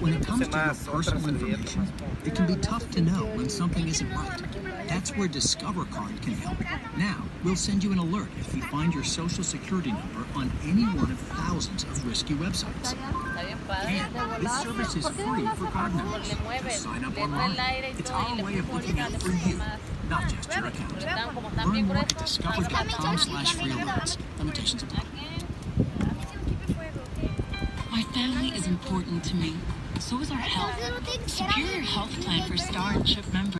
When it comes Puse to your más otras personal servilletas, information, más como- it can be tough to know when something isn't right. That's where Discover Card can help. Now, we'll send you an alert if we find your social security number on any one of thousands of risky websites. Está bien padre. And this service is free for card members. Le mueve, Just sign up le entra el online. aire y It's todo y our le way of puso looking ahorita, out le for puso you, más. not just your Porque account. están como están Learn bien more at gruesos. discover.com/free alerts. Limitations apply. My family is important to me. So is our health. Superior Health Plan for Star and CHIP members.